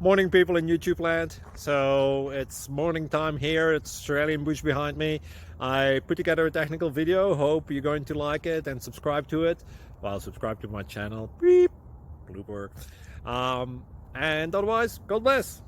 Morning, people in YouTube land. So it's morning time here. It's Australian bush behind me. I put together a technical video. Hope you're going to like it and subscribe to it. Well, subscribe to my channel. Beep. Blooper. And otherwise, God bless.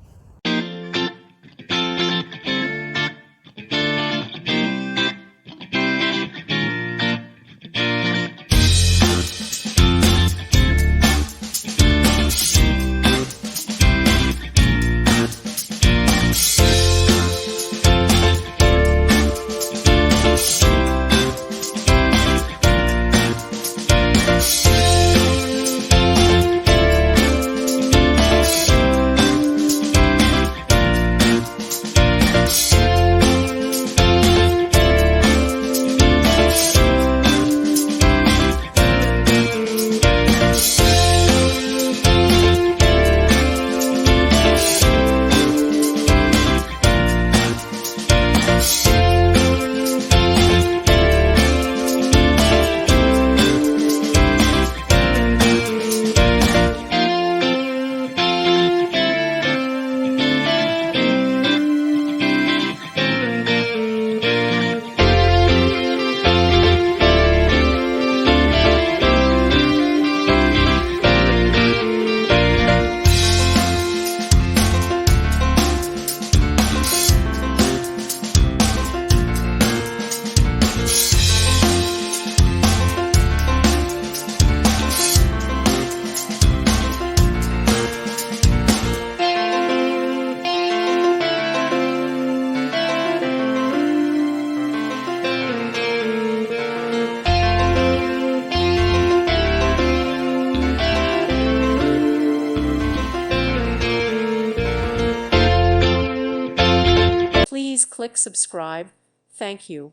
Please click subscribe. Thank you.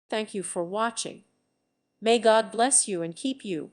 Thank you for watching. May God bless you and keep you.